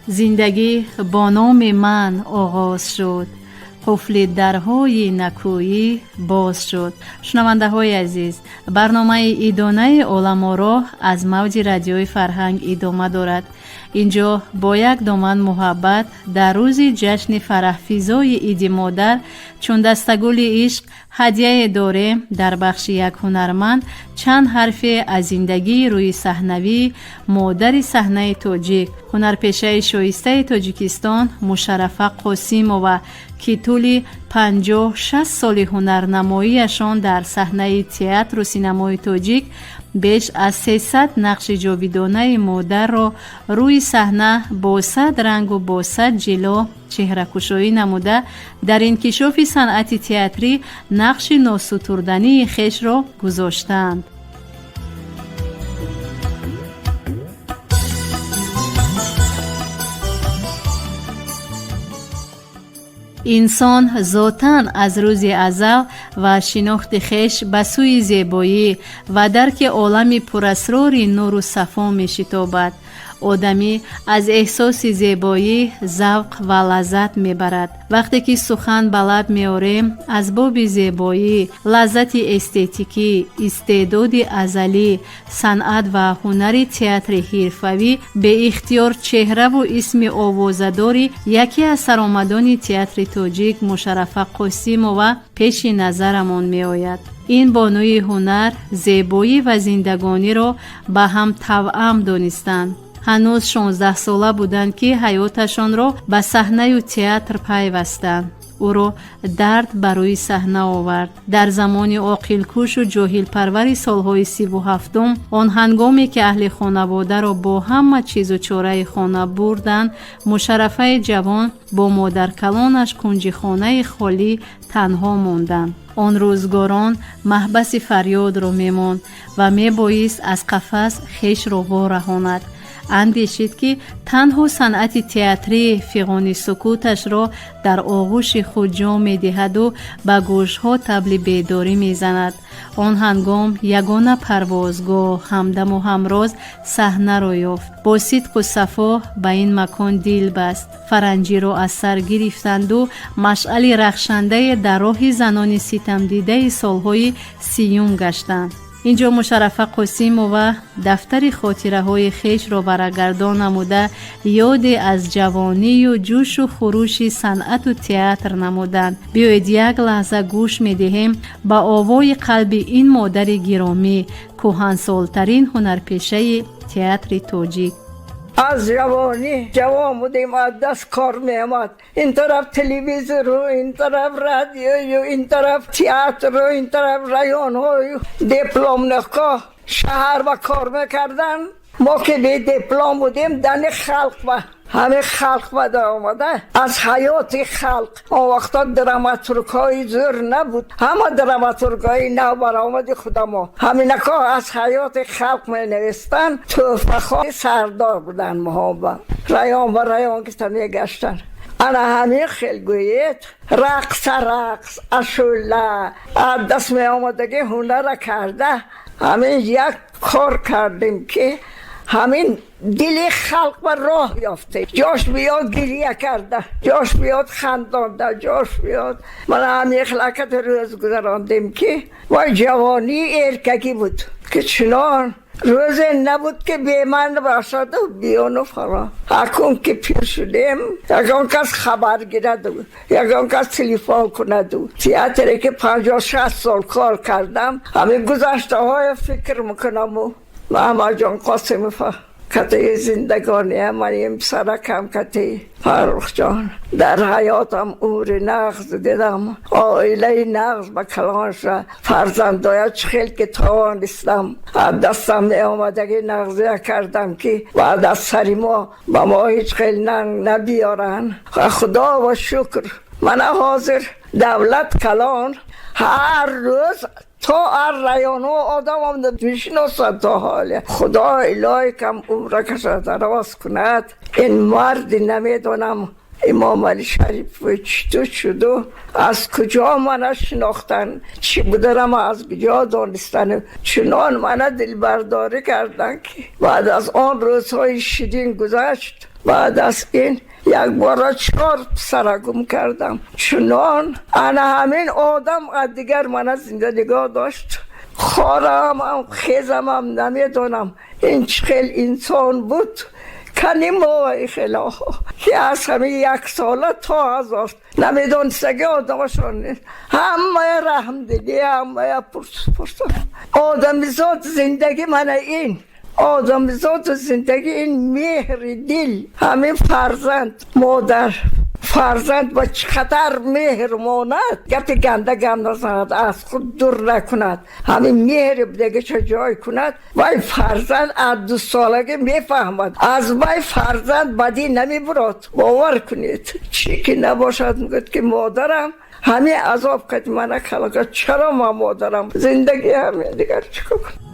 زندگی با نام من آغاز شد، قفل درهای نکویی باز شد. شنونده های عزیز، برنامه ایدانه عالم راه از موج رادیوی فرهنگ ادامه دارد. اینجا با یک دامن محبت در روز جشن فرح‌فزای عید مادر چون دستگل عشق هدیه داریم. در بخش یک هنرمند چند حرف از زندگی روی صحنوی مادر صحنه تاجیک، هنرپیشه شایسته تاجیکستان مشرفه قاسیمووا که طول 50-60 سال هنرنماییشان در صحنه تئاتر و سینمای تاجیک بیش از 300 نقش جاویدانه مادر را روی صحنه با 100 رنگ و با 100 جلو چهره کشایی نموده در انکشاف صنعت تئاتری نقش ناستردنی خویش را گذاشتند. انسان ذاتاً از روز ازل و شناخت خویش به سوی زیبایی و درک عالم پراسرار نور و صفا می شتابد. آدمی از احساس زیبایی ذوق و لذت می برد. وقتی که سخن به لب می آوریم از باب زیبایی، لذت استتیکی، استعداد ازلی، صنعت و هنر تئاتر حرفه‌ای به اختیار چهره و اسم آوازه‌داری یکی از سرآمدان تئاتر تاجیک مشرفه قاسیمووا پیش نظرمان می آید. این بانوی هنر زیبایی و زندگانی را به هم توأم دانستند. هنوز 16 ساله بودند که حیاتشان را به صحنه و تئاتر پیوستند. او را درد برای صحنه آورد. در زمان عاقل‌کوش و جاهل پرور سالهای 37 آن هنگامی که اهل خانواده را با همه چیز و چاره خانه بردند، مشرفه جوان با مادر کلانش کنج خانه خالی تنها ماندند. آن روزگاران محبس فریاد را می‌ماند و می‌بایست از قفس خویش را وارهاند. اندیشید که تنها صنعت تئاتری فیغان سکوتش را در آغوش خود جا می دهد و به گوشها طبل بیداری می زند. آن هنگام یگانه پروازگاه همدم و همراز صحنه را یافت. با صدق و صفا به این مکان دل بست. فرنجی را از سر گرفتند و مشعل رخشنده در راه زنان ستم دیده سالهای 30 گشتند. اینجا مشرفه قاسیمووا دفتر خاطره های خویش را برگردان نموده یاد از جوانی و جوش و خروش صنعت و تئاتر نمودند. بیایید یک لحظه گوش می دهیم به آوای قلب این مادر گرامی، کهنسالترین هنرپیشه تئاتر تاجیک. از جوانی جوان بودیم، از دست کار میامد. این طرف تلویزیون رو، این طرف رادیو، این طرف تئاتر رو، این طرف رایان ها، دیپلم نخواه شهر و کار میکردن. ما که به دیپلم بودیم دن خلق و همه خلق و در آمده از حیات خلق. آن وقتا دراماتورگای زور نبود، همه دراماتورگای نو برآمد خدا ما همین که از حیات خلق می نوستن. توفخای سردار بودن محبت رایان و رایان که تمی گشتن. انا همین خیلی گوید رقص اشوله دست می آمدگی هنر کرده. همین یک کار کردیم که همین دل خلق و راه یافته. جاش بیاد گریه کرده، جاش بیاد خندانده، جاش بیاد. من همین خلقت روز گذراندیم که وای جوانی ارککی بود که چنان روز نبود که به من باشد و بیان و فرا. اکنون که پیر شدیم یکان کس خبر گیرد و یکان کس تلیفون کند و تئاتری که 50-60 سال کار کردم همین گذشته های فکر میکنم و محمد جان قاسم کته زندگانی منیم سرکم کته فرخ جان در حیاتم عمر نغز دیدم، آیله نغز به کلانش فرزندایش خیلی که توانستم دستم می آمدگی نغزه کردم که بعد از سری ما با ما هیچ خیلی ننگ نبیارن. خدا و شکر من حاضر دولت کلان هر روز تا رایان ها آدم هم میشناسد تا حاله. خدا الهی کم عمر کشد دراز کند. این مرد نمیدونم امام علی شریف و چطور شد و از کجا من شناختن، چی بودرم از کجا دانستن، چنان من دل برداری کردن که بعد از آن روزهای شیرین گذشت. بعد از این یک بار 4 پسر گم کردم. چنان انا همین آدم دیگر من زنده نگاه داشت. خارم هم خیزم هم نمیدونم این چه خیل انسان بود. کنیم با خیلا که از همه 1 ساله تا هزار نمیدونستگی آدمشان همه رحم دیدی، همه پرس آدم زاد زندگی من این آدم زاد زندگی این مهر دل، همین فرزند مادر فرزند با چقدر مهر ماند، گفت گنده زند از خود دور نکند، همین مهر دیگه چه جای کند. وای فرزند از 2 سالگی میفهمد، از وای فرزند بدی نمیبرد. باور کنید چی که نباشد میگد که مادرم همین عذاب کد من خلقه، چرا ما مادرم زندگی همین دیگر چیکار کنم.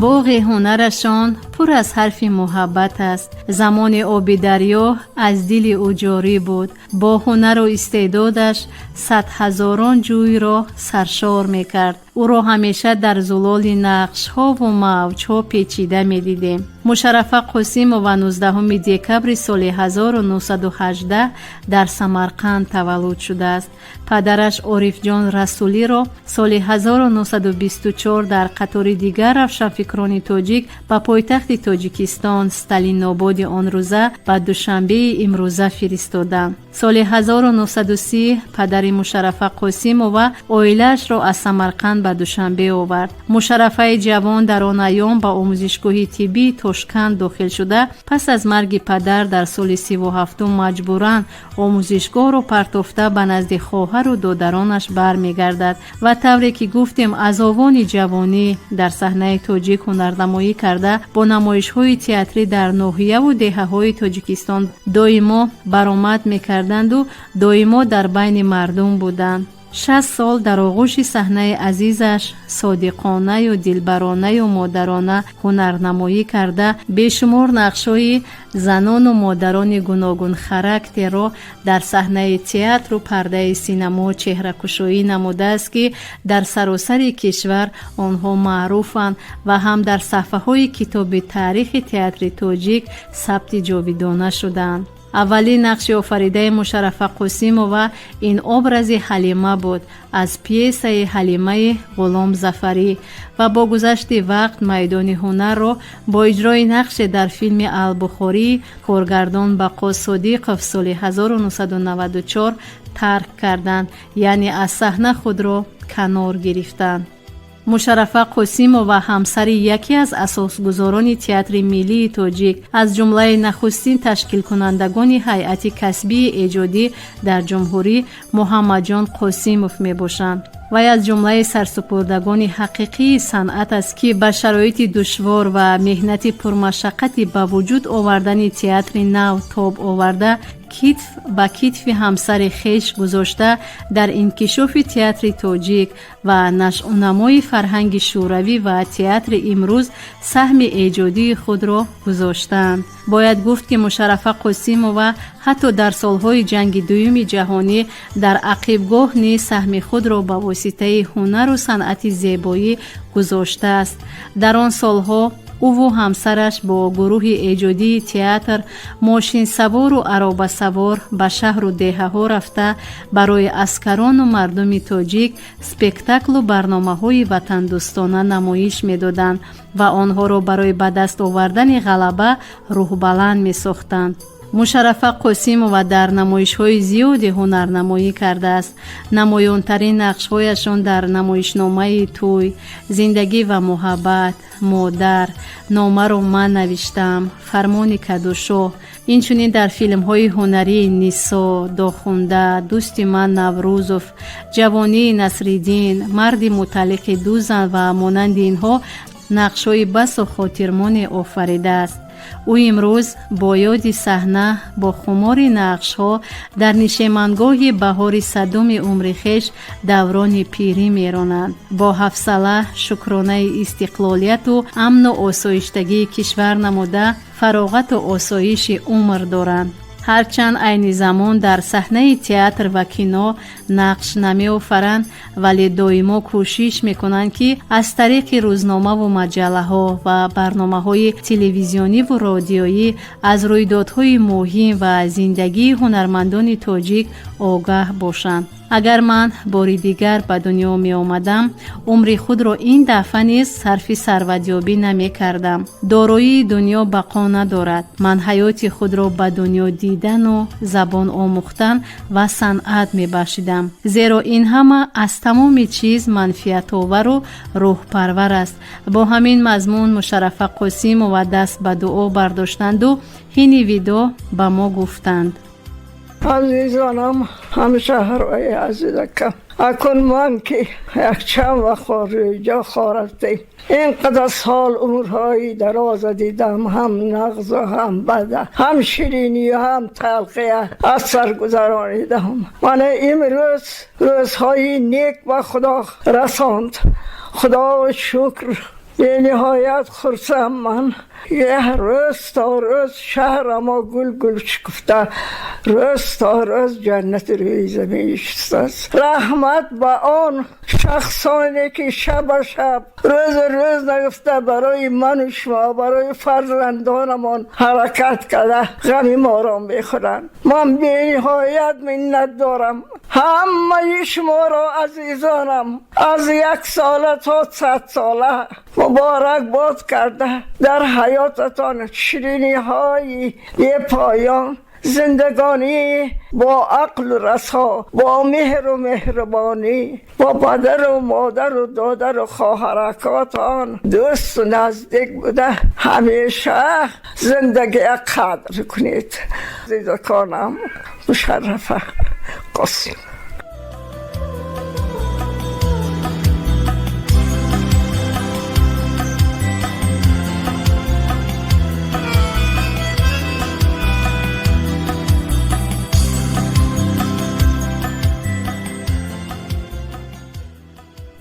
باغ هنرشان پر از حرف محبت است. زمان آب دریا از دل او جاری بود. با هنر و استعدادش 100,000 جوی را سرشار میکرد. او را همیشه در زلال نقش ها و موج ها پیچیده میدیدیم. مشرفه قاسیمова 19 دکبر سال 1918 در سمرقند تولد شده است. پدرش عارف جان رسولی را سال 1924 در قطار دیگر روشنفکران تاجیک به پایتخت تاجیکستان استالین آباد آن روزه به دوشنبه امروزه فرستادند. سال 1930 پدر مشرفه قاسیمова عائله‌اش را از سمرقند به دوشنبه آورد. مشرفه جوان در آن ایام به آموزشگاه طبی تاشکند داخل شده، پس از مرگ پدر در سال 37 مجبوراً آموزشگاه را پرتافته به نزد خواهر و دادرانش برمیگردد و طوری که گفتیم از آوان جوانی در صحنه تاجیک هنرنمایی کرده، با نمایش‌های تئاتری در ناحیه و دهه‌های تاجیکستان دائما برآمد می‌کردند و دائما در بین مردم بودند. 60 سال در آغوش صحنه عزیزش صادقانه و دلبرانه و مادرانه هنرنمایی کرده، بیشمار نقش‌های زنان و مادران گوناگون خاراکتر را در صحنه تئاتر و پرده سینما چهره‌گشایی نموده است که در سراسر کشور آنها معروفند و هم در صفحه‌های کتاب تاریخ تئاتر تاجیک ثبت جاودانه شدند. اولین نقش آفریده مشرفه قاسیمова این ابراز حلیمه بود از پیسه حلیمه غلام ظفری و با گذشت وقت میدان هنر را با اجرای نقش در فیلم البخاری کارگردان بقا صادقov سال 1994 ترک کردند، یعنی از صحنه خود را کنار گرفتند. مشرفه قاسیمова همسر یکی از اساسگزاران تئاتر ملی تاجیک از جمله نخستین تشکیل کنندگان هیئت کسبی ایجادی در جمهوری محمد جان قاسیمov می باشند. وی از جمله سرسپردگان حقیقی صنعت است که به شرایط دشوار و مهنت پرمشقت به وجود آوردن تئاتر نو تاب آورده، کتف به کتف همسر خیش گذاشته در انکشاف تئاتر تاجیک و نشأ و نمای فرهنگ شوروی و تئاتر امروز سهم ایجادی خود را گذاشتند. باید گفت که مشرفه قاسیمова حتی در سالهای جنگ دوم جهانی در عقبگاه نیز سهم خود را به واسطه هنر و صنعت زیبایی گذاشته است. در آن سالها او و همسرش با گروه ایجادی تئاتر ماشین سوار و عرابه سوار به شهر و دهه ها رفته برای عسکران و مردم تاجیک سپکتاکل و برنامه های وطن دوستانه نمایش می دادند و آنها را برای به دست آوردن غلبه روح بلند می ساختند. مشرفه قاسیمова در نمایش‌های زیادی هنرنمایی کرده است. نمایان‌ترین نقش‌هایشان در نمایشنامه توی، زندگی و محبت، مادر، نامه رو من نوشتم، فرمان کدوشو، اینچنین در فیلم‌های هنری نیسا، داخونده، دوست من نوروزوف، جوانی نصرالدین، مرد مطلق دو زن و مانند اینها نقش‌های بس و خاطرمان آفریده است. او امروز با یاد صحنه با خمار نقش‌ها در نشیمنگاه بهار صدم عمر خویش دوران پیری می‌رانند. با حوصله شکرانه استقلالیت و امن و آسایشتگی کشور نموده فراغت و آسایش عمر دارند. هرچند عین زمان در صحنه تئاتر و کینو نقش نمی‌آفرند، ولی دائما کوشش می‌کنند که از طریق روزنامه و مجله‌ها و برنامه‌های تلویزیونی و رادیویی از رویدادهای مهم و زندگی هنرمندان تاجیک آگاه باشند. اگر من باری دیگر به دنیا می آمدم، عمر خود را این دفعه نیز صرف ثروتیابی نمی کردم. دارایی دنیا بقا ندارد. من حیات خود را به دنیا دیدن و زبان آموختن و صنعت می بخشیدم. زیرا این همه از تمام چیز منفعت آور و روح پرور است. با همین مضمون مشرفه قاسم و دست به دعا برداشتند و این ویدو به ما گفتند: عزیزانم، همشهرهای عزیزکم، اکن من که یک چند وقت جا خارفته اینقدر سال عمرهای دراز دیدم، هم نغز و هم بده، هم شیرینی و هم تلخیه از سر گذرانیدم. من امروز روزهای نیک به خدا رساند. خدا شکر، به نهایت خرسم. من یه روز تا روز شهر ما گل گل شکفته، روز تا روز جنت روی زمین شست. رحمت با آن شخصانی که شب شب روز نگفته برای من و شما، برای فرزندانمان حرکت کرده غم ما را میخورند. من به نهایت منت دارم همه شما را عزیزانم، از 1 ساله تا 100 ساله مبارک باد کرده. در حیاتتان شیرینی های بی پایان، زندگانی با عقل و رسا، با مهر و مهربانی، با پدر و مادر و دادر و خواهرکاتان دوست و نزدیک بوده همیشه زندگی قدر کنید. عزیزانم، مشرفه قاسم.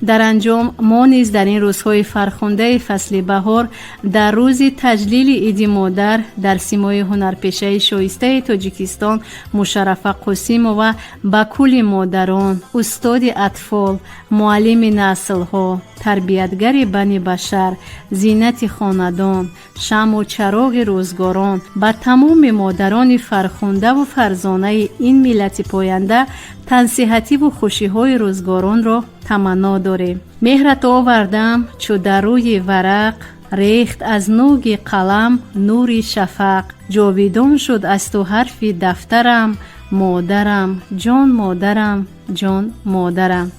در انجام ما نیز در این روزهای فرخنده فصل بهار در روز تجلیل عید مادر در سیمای هنرپیشه شایسته تاجیکستان مشرفه قاسم و با کل مادران، استاد اطفال، معلم نسل‌ها، تربیتگر بنی بشر، زینت خاندان، شمع و چراغ روزگاران، با تمام مادران فرخنده و فرزانه این ملت پاینده تنصیحتی و خوشی‌های روزگاران را تمنا داریم. مهرت آوردم چو در روی ورق، ریخت از نوگ قلم نوری شفق. جاویدان شد از تو حرفی دفترم، مادرم جان مادرم جان مادرم.